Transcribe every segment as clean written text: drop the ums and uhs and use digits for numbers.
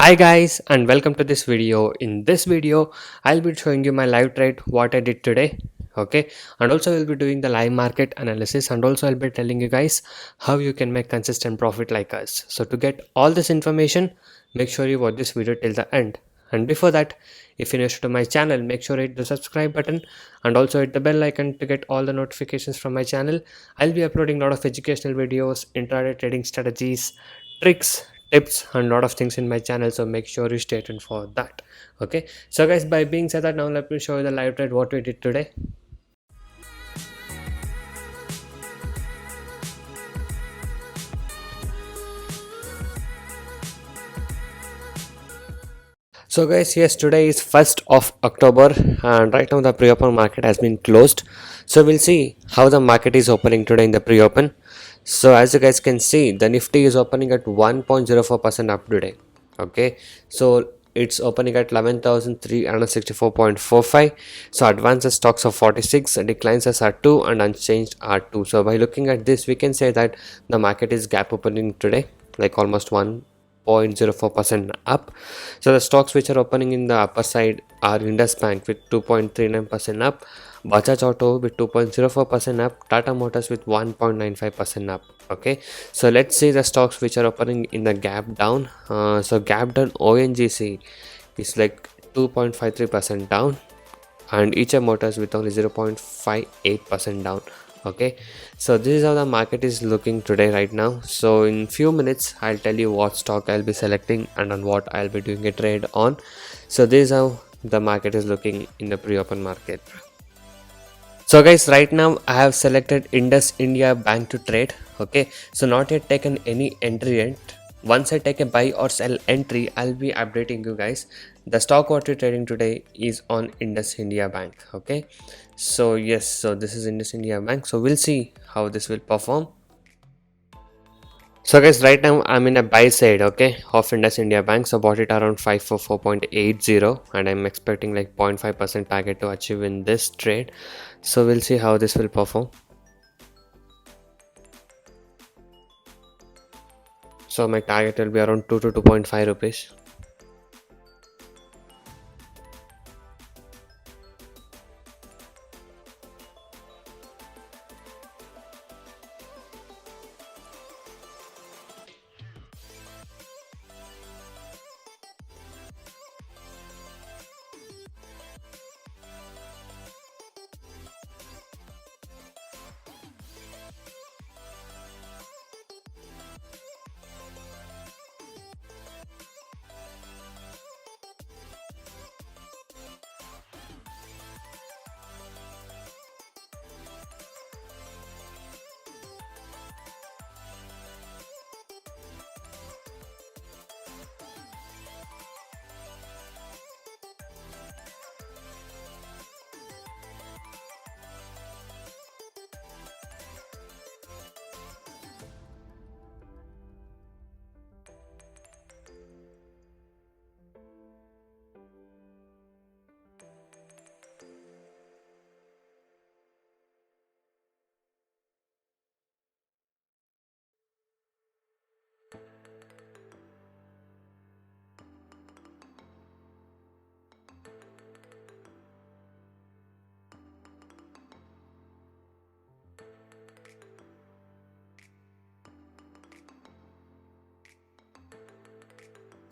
Hi guys and welcome to this video. In this video, I'll be showing you my live trade, what I did today. Okay, and also we'll be doing the live market analysis, and also I'll be telling you guys how you can make consistent profit like us. So to get all this information, make sure you watch this video till the end. And before that, if you're new to my channel, make sure you hit the subscribe button and also hit the bell icon to get all the notifications from my channel. I'll be uploading a lot of educational videos, intraday trading strategies, tricks, tips and lot of things in my channel, so make sure you stay tuned for that. Okay, so guys, by being said that, now let me show you the live trade what we did today. So guys, yes, today is 1st of October and right now the pre-open market has been closed. So we'll see how the market is opening today in the pre-open. So as you guys can see, the Nifty is opening at 1.04% up today. Okay, so it's opening at 11,364.45. So advances stocks of 46, declines are 2 and unchanged are 2. So by looking at this, we can say that the market is gap opening today, like almost 1.04% up. So the stocks which are opening in the upper side are Indus Bank with 2.39% up, Bajaj Auto with 2.04% up, Tata Motors with 1.95% up. Okay, so let's see the stocks which are opening in the gap down. So gap down ONGC is like 2.53% down, and ECH Motors with only 0.58% down. Okay, so this is how the market is looking today right now. So in few minutes I'll tell you what stock I'll be selecting and on what I'll be doing a trade on. So this is how the market is looking in the pre-open market. So guys, right now I have selected Indus India Bank to trade. Okay, so not yet taken any entry yet. Once I take a buy or sell entry, I'll be updating you guys. The stock what we're trading today is on Indus India Bank. Okay, so yes, so this is Indus India Bank. So we'll see how this will perform. So guys, right now I'm in a buy side, okay, of Indus India Bank. So bought it around 544.80 and I'm expecting like 0.5% target to achieve in this trade. So we'll see how this will perform. So my target will be around 2 to 2.5 rupees.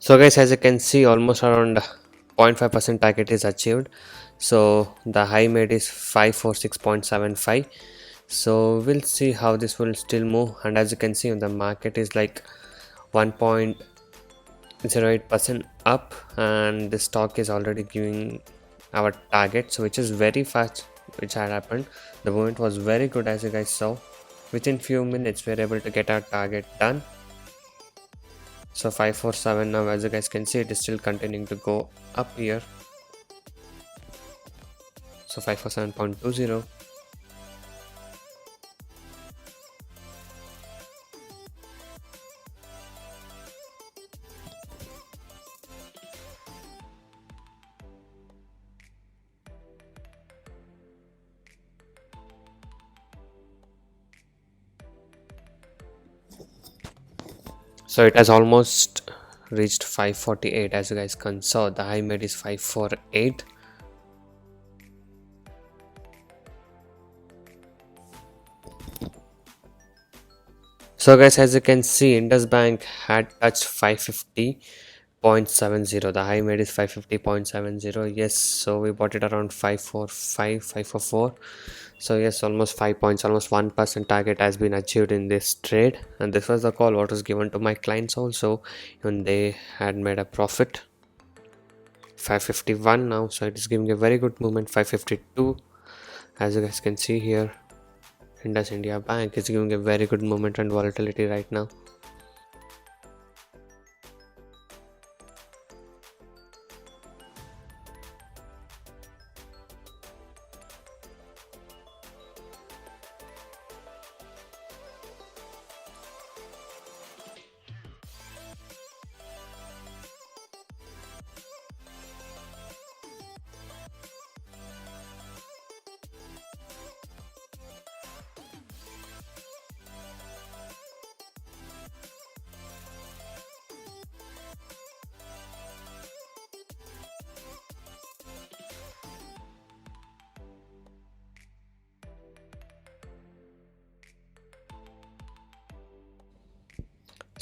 So guys, as you can see, almost around 0.5% target is achieved. So the high made is 546.75. So we'll see how this will still move. And as you can see, the market is like 1.08% up, and the stock is already giving our target, so which is very fast, which had happened. The movement was very good, as you guys saw. Within few minutes, we are able to get our target done. So 547 now, as you guys can see, it is still continuing to go up here. So 547.20. So it has almost reached 548. As you guys can saw, the high made is 548. So guys, as you can see, Indus Bank had touched 550.70. The high made is 550.70. Yes, so we bought it around 545, 544. So yes, almost 5 points, almost 1% target has been achieved in this trade. And this was the call what was given to my clients also. Even they had made a profit. 551 now, so it is giving a very good movement. 552, as you guys can see here. Indus India Bank is giving a very good movement and volatility right now.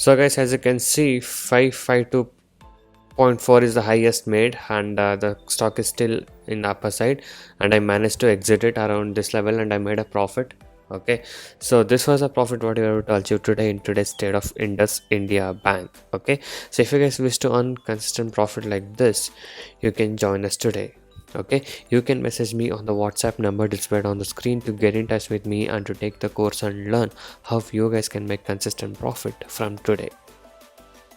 So guys, as you can see, 552.4 is the highest made, and the stock is still in the upper side, and I managed to exit it around this level and I made a profit. Okay, so this was a profit what we were able to achieve today in today's trade of Indus India Bank. Okay, so if you guys wish to earn consistent profit like this, you can join us today. Okay, you can message me on the WhatsApp number displayed on the screen to get in touch with me and to take the course and learn how you guys can make consistent profit from today.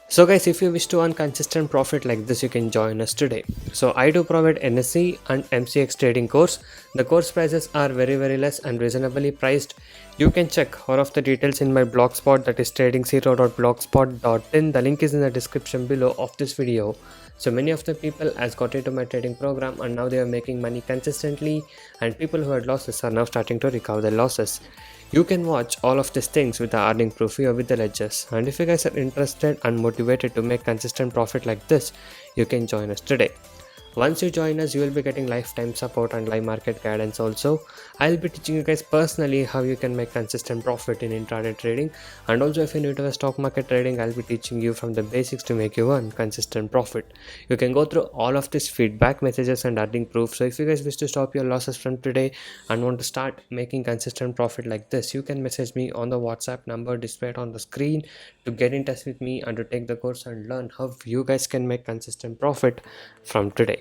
So guys, if you wish to earn consistent profit like this, you can join us today. So I do provide NSE and MCX trading course. The course prices are very less and reasonably priced. You can check all of the details in my blogspot, that is trading0.blogspot.in. The link is in the description below of this video. So many of the people has got into my trading program and now they are making money consistently, and people who had losses are now starting to recover their losses. You can watch all of these things with the earning proof here with the ledgers. And if you guys are interested and motivated to make consistent profit like this, you can join us today. Once you join us, you will be getting lifetime support and live market guidance also. I'll be teaching you guys personally how you can make consistent profit in intraday trading. And also if you're new to the stock market trading, I'll be teaching you from the basics to make you earn consistent profit. You can go through all of these feedback messages and earning proof. So if you guys wish to stop your losses from today and want to start making consistent profit like this, you can message me on the WhatsApp number displayed on the screen to get in touch with me and to take the course and learn how you guys can make consistent profit from today.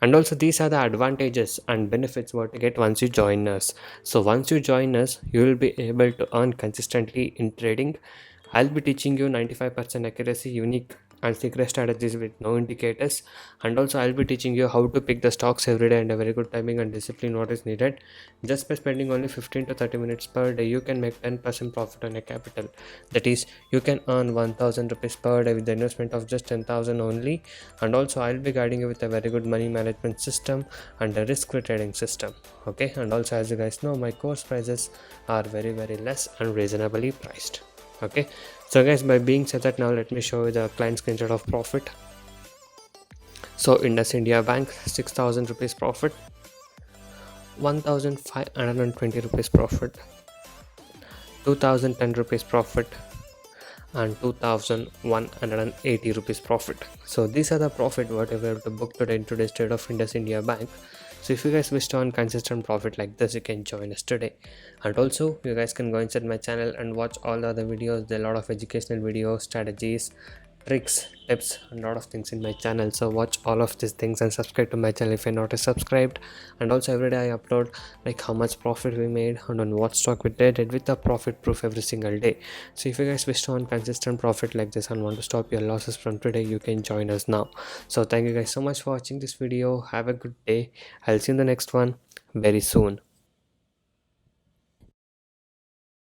And also these are the advantages and benefits what you get once you join us. So once you join us, you will be able to earn consistently in trading. I'll be teaching you 95% accuracy, unique and secret strategies with no indicators. And also I'll be teaching you how to pick the stocks every day and a very good timing and discipline what is needed. Just by spending only 15 to 30 minutes per day, you can make 10% profit on your capital. That is, you can earn 1000 rupees per day with the investment of just 10,000 only. And also I'll be guiding you with a very good money management system and a risk-free trading system. Okay, and also as you guys know, my course prices are very less and reasonably priced. Okay, so guys, by being said that, now let me show you the client screenshot of profit. So Indus India Bank, 6,000 rupees profit, 1,520 rupees profit, 2,010 rupees profit, and 2,180 rupees profit. So these are the profit what we were able to book today in today's trade of Indus India Bank. So if you guys wish to earn consistent profit like this, you can join us today. And also you guys can go inside my channel and watch all the other videos. There are a lot of educational videos, strategies, tricks, tips, and a lot of things in my channel. So watch all of these things and subscribe to my channel if you're not subscribed. And also every day I upload like how much profit we made and on what stock we did with the profit proof every single day. So if you guys wish to earn consistent profit like this and want to stop your losses from today, you can join us now. So thank you guys so much for watching this video. Have a good day. I'll see you in the next one very soon.